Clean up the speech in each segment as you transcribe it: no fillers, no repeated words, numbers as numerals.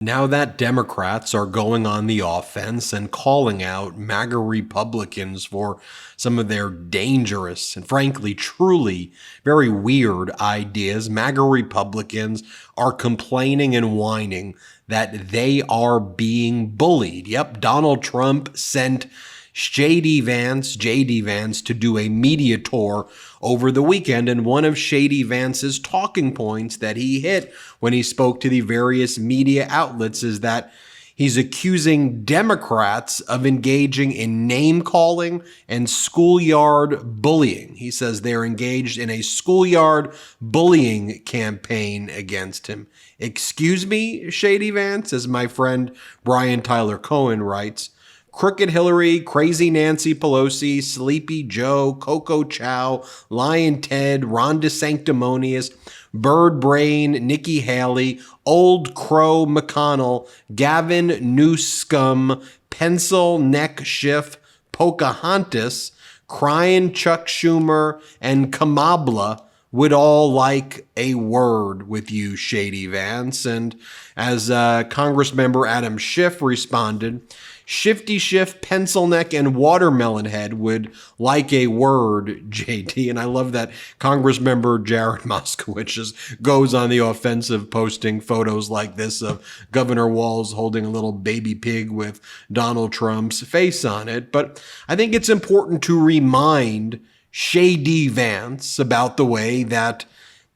Now that Democrats are going on the offense and calling out MAGA Republicans for some of their dangerous and frankly, truly very weird ideas, MAGA Republicans are complaining and whining that they are being bullied. Yep, Donald Trump sent JD Vance to do a media tour over the weekend, and one of Shady Vance's talking points that he hit when he spoke to the various media outlets is that he's accusing Democrats of engaging in name-calling and schoolyard bullying. He says they're engaged in a schoolyard bullying campaign against him. Excuse me, Shady Vance, as my friend Brian Tyler Cohen writes, Crooked Hillary, Crazy Nancy Pelosi, Sleepy Joe, Coco Chow, Lion Ted, Ron DeSanctimonious, Bird Brain, Nikki Haley, Old Crow McConnell, Gavin Newscum, Pencil Neck Schiff, Pocahontas, Crying Chuck Schumer, and Kamala would all like a word with you, Shady Vance. And as Congressmember Adam Schiff responded, Shifty Schiff, Pencil Neck, and Watermelon Head would like a word, JD. And I love that Congressmember Jared Moskowitz just goes on the offensive, posting photos like this of Governor Walz holding a little baby pig with Donald Trump's face on it. But I think it's important to remind Shady Vance about the way that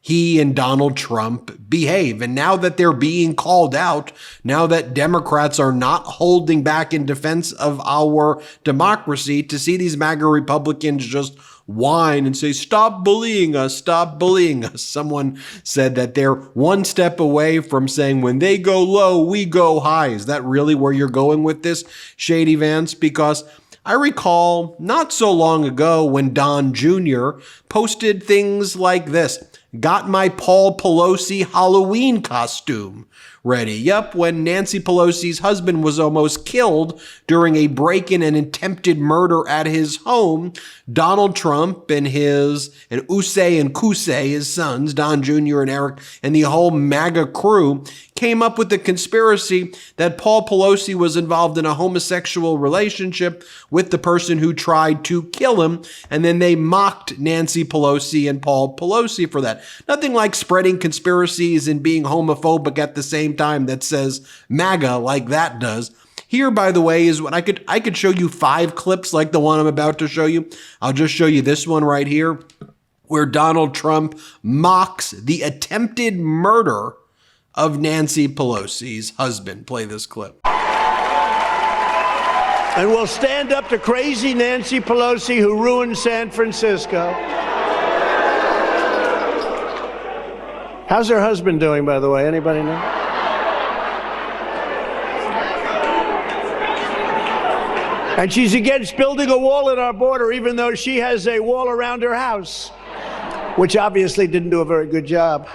he and Donald Trump behave. And now that they're being called out, now that Democrats are not holding back in defense of our democracy, to see these MAGA Republicans just whine and say, stop bullying us, stop bullying us. Someone said that they're one step away from saying, when they go low, we go high. Is that really where you're going with this, Shady Vance? Because I recall not so long ago when Don Jr. posted things like this. Got my Paul Pelosi Halloween costume ready. Yup, when Nancy Pelosi's husband was almost killed during a break-in and attempted murder at his home, Donald Trump and Usay and Kusay, his sons, Don Jr. and Eric, and the whole MAGA crew came up with the conspiracy that Paul Pelosi was involved in a homosexual relationship with the person who tried to kill him, and then they mocked Nancy Pelosi and Paul Pelosi for that. Nothing like spreading conspiracies and being homophobic at the same time that says MAGA like that does. Here, by the way, is what I could show you 5 clips like the one I'm about to show you. I'll just show you this one right here, where Donald Trump mocks the attempted murder of Nancy Pelosi's husband. Play this clip. And we'll stand up to crazy Nancy Pelosi, who ruined San Francisco. How's her husband doing, by the way? Anybody know? And she's against building a wall at our border, even though she has a wall around her house, which obviously didn't do a very good job.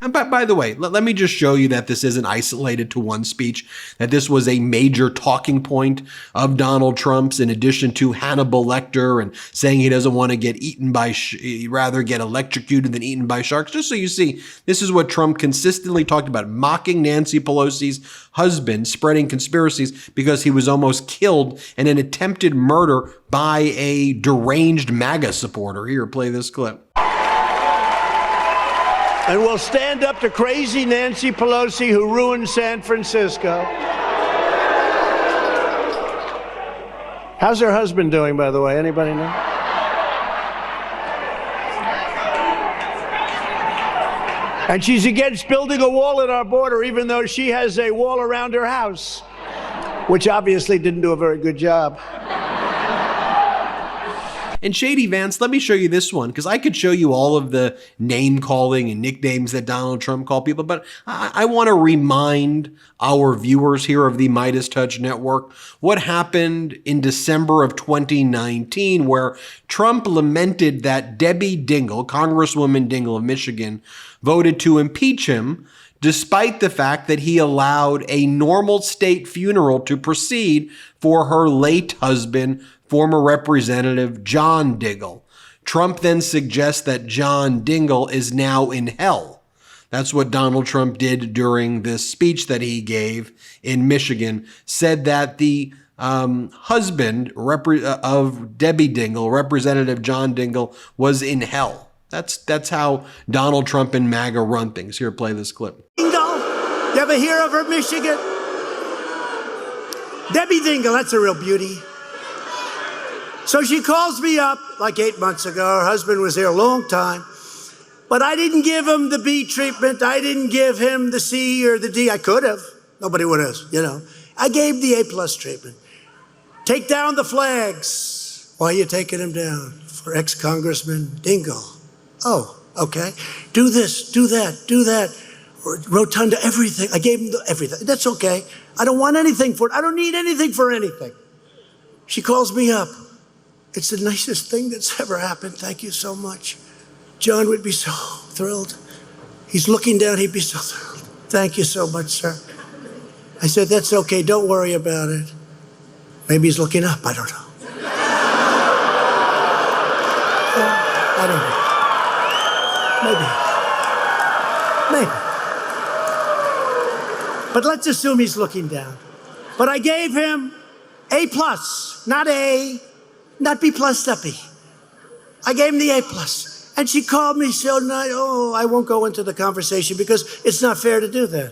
And by the way, let me just show you that this isn't isolated to one speech, that this was a major talking point of Donald Trump's, in addition to Hannibal Lecter and saying he doesn't want to get eaten by, rather get electrocuted than eaten by sharks. Just so you see, this is what Trump consistently talked about, mocking Nancy Pelosi's husband, spreading conspiracies because he was almost killed in an attempted murder by a deranged MAGA supporter. Here, play this clip. And we'll stand up to crazy Nancy Pelosi, who ruined San Francisco. How's her husband doing, by the way? Anybody know? And she's against building a wall at our border, even though she has a wall around her house, which obviously didn't do a very good job. And Shady Vance, let me show you this one, because I could show you all of the name calling and nicknames that Donald Trump called people, but I want to remind our viewers here of the MeidasTouch Network what happened in December of 2019, where Trump lamented that Debbie Dingell, Congresswoman Dingell of Michigan, voted to impeach him, despite the fact that he allowed a normal state funeral to proceed for her late husband, former Representative John Dingell. Trump then suggests that John Dingell is now in hell. That's what Donald Trump did during this speech that he gave in Michigan, said that the husband of Debbie Dingell, Representative John Dingell, was in hell. That's how Donald Trump and MAGA run things. Here, play this clip. Dingell, you ever hear of her, Michigan? Debbie Dingell, that's a real beauty. So she calls me up like 8 months ago. Her husband was here a long time. But I didn't give him the B treatment. I didn't give him the C or the D. I could have. Nobody would have, you know. I gave the A+ treatment. Take down the flags. Why are you taking them down? For ex-Congressman Dingell. Oh, okay. Do this, do that, do that. Rotunda, everything. I gave him everything. That's okay. I don't want anything for it. I don't need anything for anything. She calls me up. It's the nicest thing that's ever happened. Thank you so much. John would be so thrilled. He's looking down. He'd be so thrilled. Thank you so much, sir. I said, that's okay. Don't worry about it. Maybe he's looking up. I don't know. I don't know. Maybe. But let's assume he's looking down. But I gave him A+, not A, not B+, not B. I gave him the A+. And she called me so nice. Oh, I won't go into the conversation because it's not fair to do that.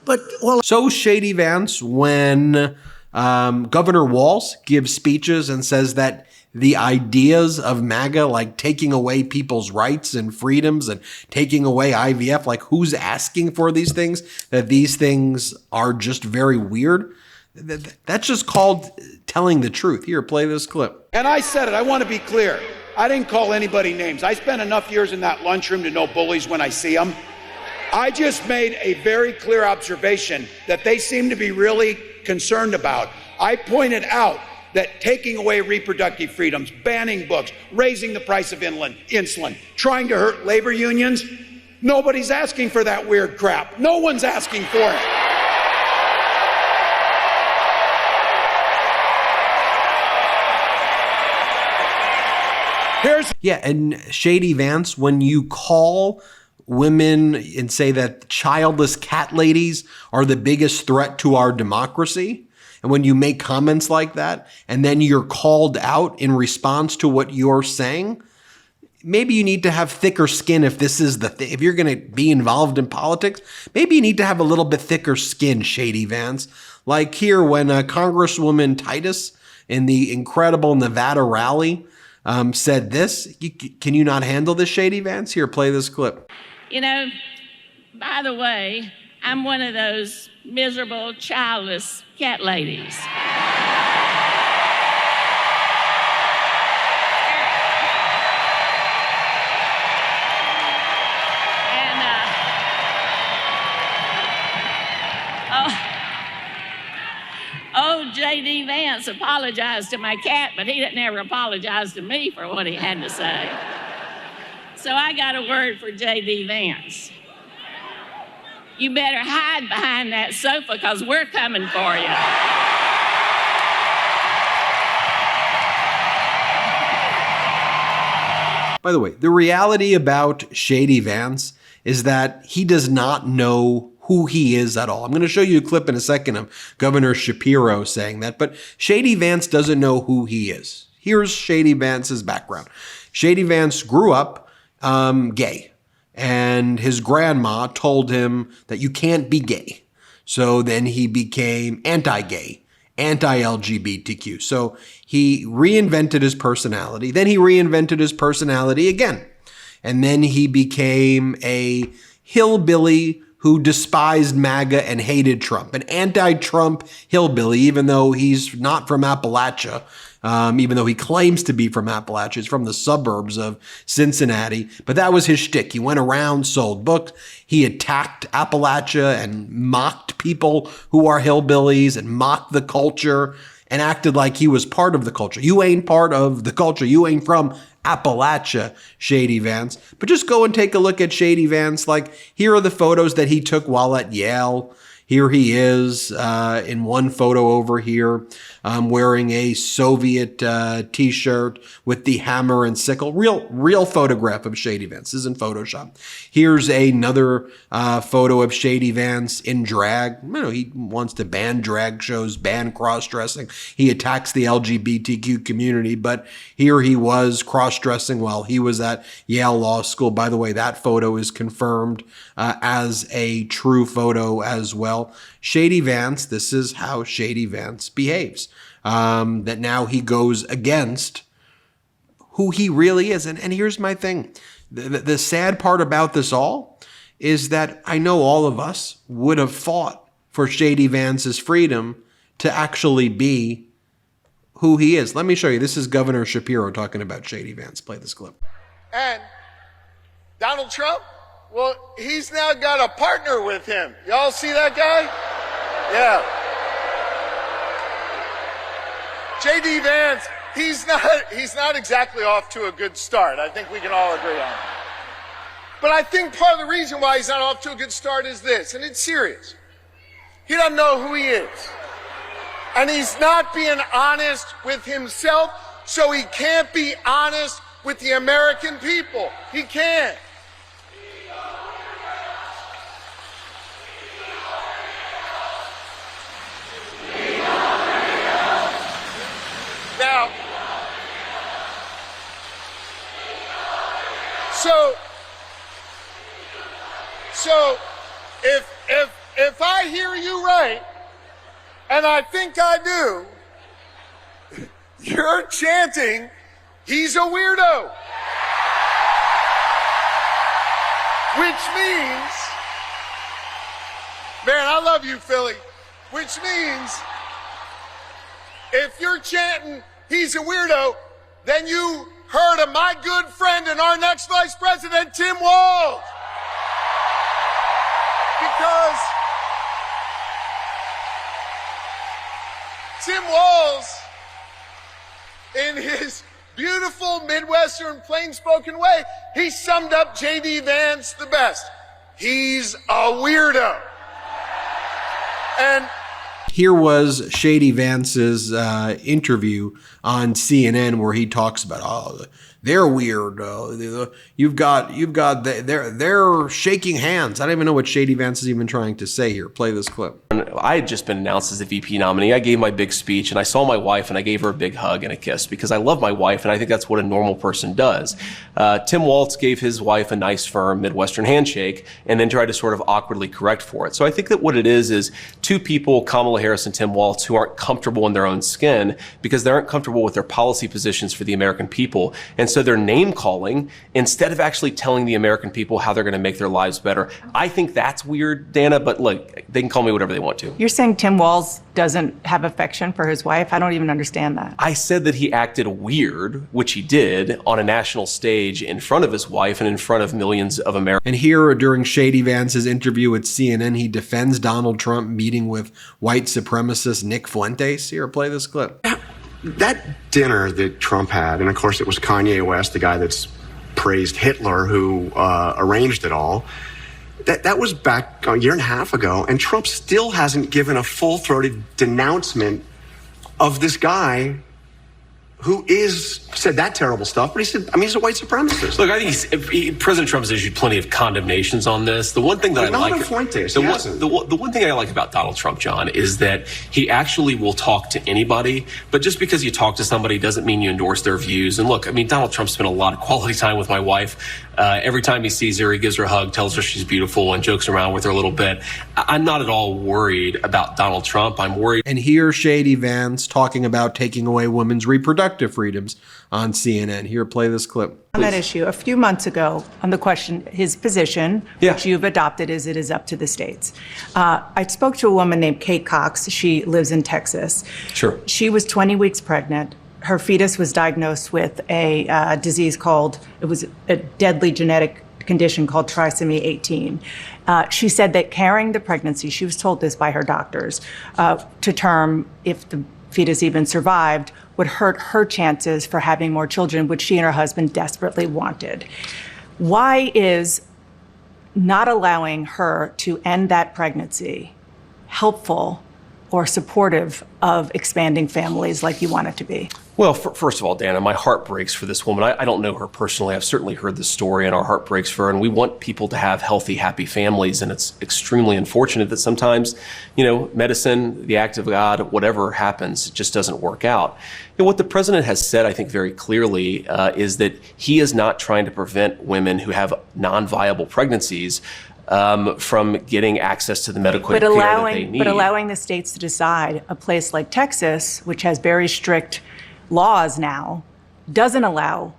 But so Shady Vance, when Governor Waltz gives speeches and says that the ideas of MAGA, like taking away people's rights and freedoms and taking away IVF, like who's asking for these things, that these things are just very weird. That's just called telling the truth. Here, play this clip. And I said it. I want to be clear. I didn't call anybody names. I spent enough years in that lunchroom to know bullies when I see them. I just made a very clear observation that they seem to be really concerned about. I pointed out that taking away reproductive freedoms, banning books, raising the price of insulin, trying to hurt labor unions, nobody's asking for that weird crap. No one's asking for it. Yeah, and Shady Vance, when you call women and say that childless cat ladies are the biggest threat to our democracy, and when you make comments like that, and then you're called out in response to what you're saying, maybe you need to have thicker skin if this is the thing. If you're going to be involved in politics, maybe you need to have a little bit thicker skin, Shady Vance. Like here, when Congresswoman Titus in the incredible Nevada rally said this, can you not handle this, Shady Vance? Here, play this clip. You know, by the way, I'm one of those miserable, childless cat ladies. J.D. Vance apologized to my cat, but he didn't ever apologize to me for what he had to say. So I got a word for J.D. Vance. You better hide behind that sofa because we're coming for you. By the way, the reality about Shady Vance is that he does not know who he is at all. I'm going to show you a clip in a second of Governor Shapiro saying that, but Shady Vance doesn't know who he is. Here's Shady Vance's background. Shady Vance grew up gay, and his grandma told him that you can't be gay. So then he became anti-gay, anti-LGBTQ. So he reinvented his personality. Then he reinvented his personality again. And then he became a hillbilly who despised MAGA and hated Trump, an anti-Trump hillbilly, even though he's not from Appalachia, even though he claims to be from Appalachia. He's from the suburbs of Cincinnati, but that was his shtick. He went around, sold books. He attacked Appalachia and mocked people who are hillbillies and mocked the culture and acted like he was part of the culture. You ain't part of the culture. You ain't from Appalachia, Shady Vance. But just go and take a look at Shady Vance. Like, here are the photos that he took while at Yale. Here he is in one photo over here, wearing a Soviet T-shirt with the hammer and sickle. Real photograph of Shady Vance. This isn't Photoshop. Here's another photo of Shady Vance in drag. You know, he wants to ban drag shows, ban cross-dressing. He attacks the LGBTQ community, but here he was cross-dressing while he was at Yale Law School. By the way, that photo is confirmed as a true photo as well. Shady Vance, this is how Shady Vance behaves. That now he goes against who he really is. And here's my thing. The sad part about this all is that I know all of us would have fought for Shady Vance's freedom to actually be who he is. Let me show you. This is Governor Shapiro talking about Shady Vance. Play this clip. And Donald Trump, well, he's now got a partner with him. Y'all see that guy? Yeah. J.D. Vance, he's not exactly off to a good start. I think we can all agree on that. But I think part of the reason why he's not off to a good start is this, and it's serious. He doesn't know who he is. And he's not being honest with himself, so he can't be honest with the American people. He can't. Now, so if I hear you right, and I think I do, you're chanting, he's a weirdo. Which means, man, I love you, Philly. Which means, if you're chanting, he's a weirdo, then you heard of my good friend and our next vice president, Tim Walz. Because Tim Walz, in his beautiful Midwestern plain-spoken way, he summed up J.D. Vance the best. He's a weirdo. And here was Shady Vance's interview on CNN where he talks about, oh, they're weird. They're shaking hands. I don't even know what Shady Vance is even trying to say here. Play this clip. I had just been announced as the VP nominee. I gave my big speech and I saw my wife and I gave her a big hug and a kiss because I love my wife and I think that's what a normal person does. Tim Waltz gave his wife a nice firm Midwestern handshake and then tried to sort of awkwardly correct for it. So I think that what it is two people, Kamala Harris and Tim Waltz, who aren't comfortable in their own skin because they aren't comfortable with their policy positions for the American people. And so they're name calling instead of actually telling the American people how they're going to make their lives better. I think that's weird, Dana, but look, they can call me whatever they want to. You're saying Tim Walz doesn't have affection for his wife? I don't even understand that. I said that he acted weird, which he did, on a national stage in front of his wife and in front of millions of Americans. And here, during Shady Vance's interview with CNN, he defends Donald Trump meeting with white supremacist Nick Fuentes. Here, play this clip. That dinner that Trump had, and of course it was Kanye West, the guy that's praised Hitler, who arranged it all. That was back a year and a half ago, and Trump still hasn't given a full-throated denouncement of this guy who said that terrible stuff, but he's a white supremacist. Look, I think President Trump has issued plenty of condemnations on this. The one thing that the one thing I like about Donald Trump, John, is that he actually will talk to anybody, but just because you talk to somebody doesn't mean you endorse their views. And look, I mean, Donald Trump spent a lot of quality time with my wife. Every time he sees her, he gives her a hug, tells her she's beautiful, and jokes around with her a little bit. I'm not at all worried about Donald Trump. I'm worried. And here's Shady Vance talking about taking away women's reproductive freedoms on CNN. Here, play this clip. On that issue, a few months ago, on the question, his position, which you've adopted, is it is up to the states. I spoke to a woman named Kate Cox. She lives in Texas. Sure. She was 20 weeks pregnant. Her fetus was diagnosed with a disease it was a deadly genetic condition called trisomy 18. She said that carrying the pregnancy, she was told this by her doctors, to term, if the fetus even survived, would hurt her chances for having more children, which she and her husband desperately wanted. Why is not allowing her to end that pregnancy helpful or supportive of expanding families like you want it to be? Well, first of all, Dana, my heart breaks for this woman. I don't know her personally. I've certainly heard the story, and our heart breaks for her. And we want people to have healthy, happy families. And it's extremely unfortunate that sometimes, medicine, the act of God, whatever happens, it just doesn't work out. What the president has said, I think, very clearly is that he is not trying to prevent women who have non-viable pregnancies from getting access to the medical care that they need. But allowing the states to decide, a place like Texas, which has very strict laws now, doesn't allow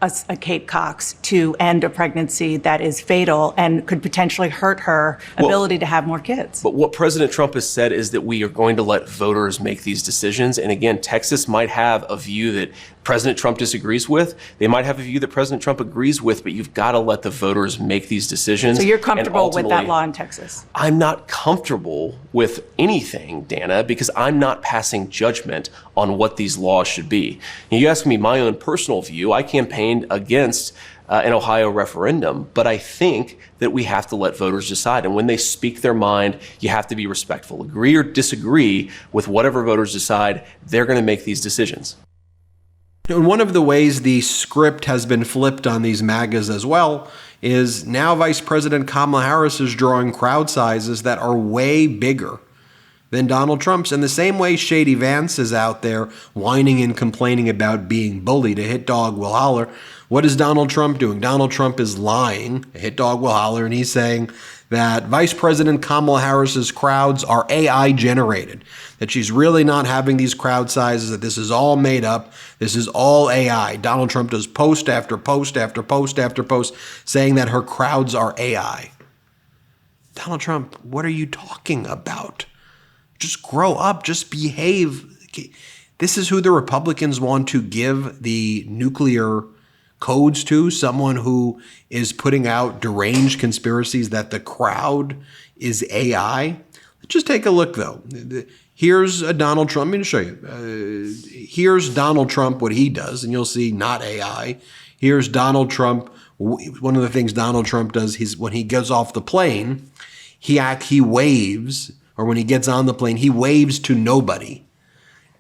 a Kate Cox to end a pregnancy that is fatal and could potentially hurt her ability to have more kids. But what President Trump has said is that we are going to let voters make these decisions. And again, Texas might have a view that President Trump disagrees with. They might have a view that President Trump agrees with, but you've got to let the voters make these decisions. So you're comfortable with that law in Texas? I'm not comfortable with anything, Dana, because I'm not passing judgment on what these laws should be. You ask me my own personal view. I campaigned against an Ohio referendum, but I think that we have to let voters decide. And when they speak their mind, you have to be respectful. Agree or disagree with whatever voters decide, they're going to make these decisions. And one of the ways the script has been flipped on these MAGAs as well is now Vice President Kamala Harris is drawing crowd sizes that are way bigger than Donald Trump's. In the same way Shady Vance is out there whining and complaining about being bullied. A hit dog will holler. What is Donald Trump doing? Donald Trump is lying. A hit dog will holler, and he's saying that Vice President Kamala Harris's crowds are AI generated, that she's really not having these crowd sizes, that this is all made up, this is all AI. Donald Trump does post after post after post after post saying that her crowds are AI. Donald Trump, what are you talking about? Just grow up, just behave. This is who the Republicans want to give the nuclear codes to, someone who is putting out deranged conspiracies that the crowd is AI. Just take a look, though. Here's a Donald Trump. I'm going to show you. Here's Donald Trump, what he does, and you'll see not AI. Here's Donald Trump. One of the things Donald Trump does is when he gets off the plane, he waves, or when he gets on the plane, he waves to nobody.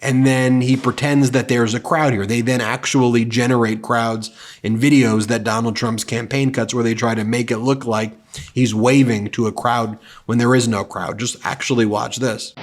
And then he pretends that there's a crowd here. They then actually generate crowds in videos that Donald Trump's campaign cuts where they try to make it look like he's waving to a crowd when there is no crowd. Just actually watch this.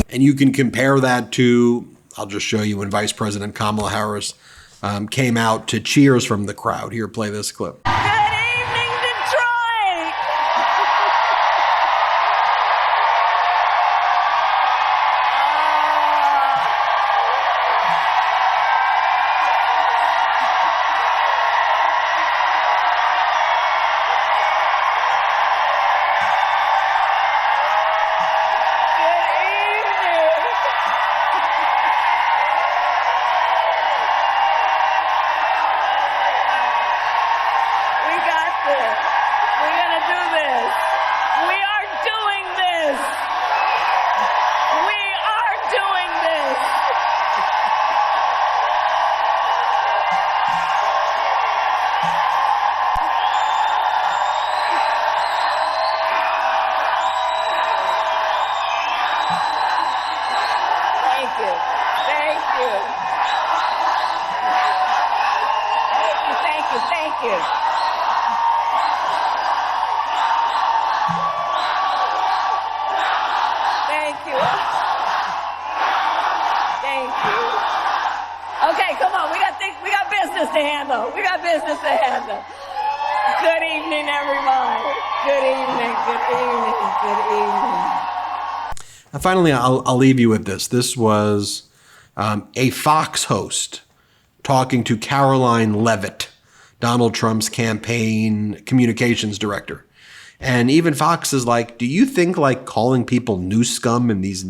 And you can compare that to, I'll just show you when Vice President Kamala Harris came out to cheers from the crowd. Here, play this clip. Good evening, Detroit! Finally, I'll leave you with this. This was a Fox host talking to Caroline Leavitt, Donald Trump's campaign communications director. And even Fox is like, do you think like calling people new scum and these,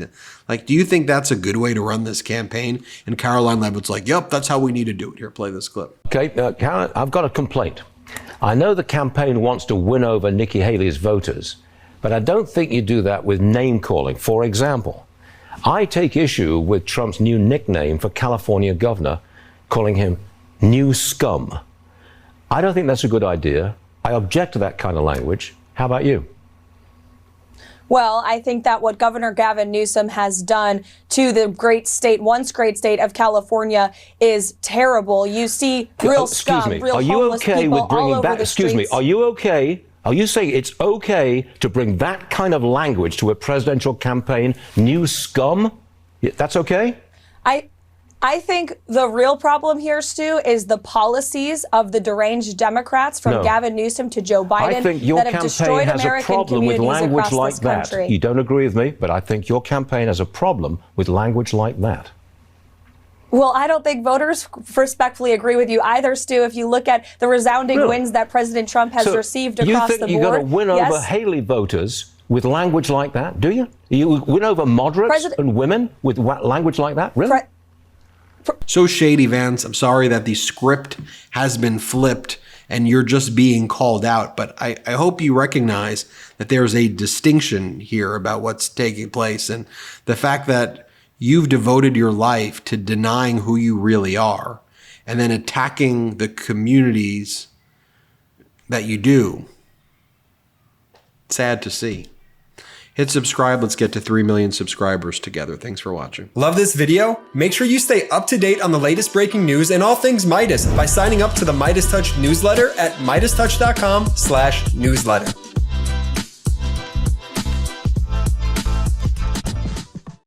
like, do you think that's a good way to run this campaign? And Caroline Leavitt's like, yep, that's how we need to do it. Here, play this clip. Okay, Karen, I've got a complaint. I know the campaign wants to win over Nikki Haley's voters, but I don't think you do that with name calling. For example, I take issue with Trump's new nickname for California governor, calling him new scum. I don't think that's a good idea. I object to that kind of language. How about you? Well, I think that what Governor Gavin Newsom has done to the great state, once great state of California, is terrible. You see real scum, real homeless people all over the streets. Are you okay? Are you saying it's okay to bring that kind of language to a presidential campaign? New scum? That's okay? I think the real problem here, Stu, is the policies of the deranged Democrats from Gavin Newsom to Joe Biden I think your that have destroyed American communities across this country. You don't agree with me, but I think your campaign has a problem with language like that. Well, I don't think voters respectfully agree with you either, Stu. If you look at the resounding wins that President Trump has received across the board. You think you're going to win over Haley voters with language like that, do you? You win over moderates and women with language like that? Really? So shady, Vance. I'm sorry that the script has been flipped and you're just being called out. But I hope you recognize that there's a distinction here about what's taking place. And the fact that you've devoted your life to denying who you really are and then attacking the communities that you do. Sad to see. Hit subscribe. Let's get to 3 million subscribers together. Thanks for watching. Love this video? Make sure you stay up to date on the latest breaking news and all things Meidas by signing up to the MeidasTouch newsletter at MeidasTouch.com/newsletter.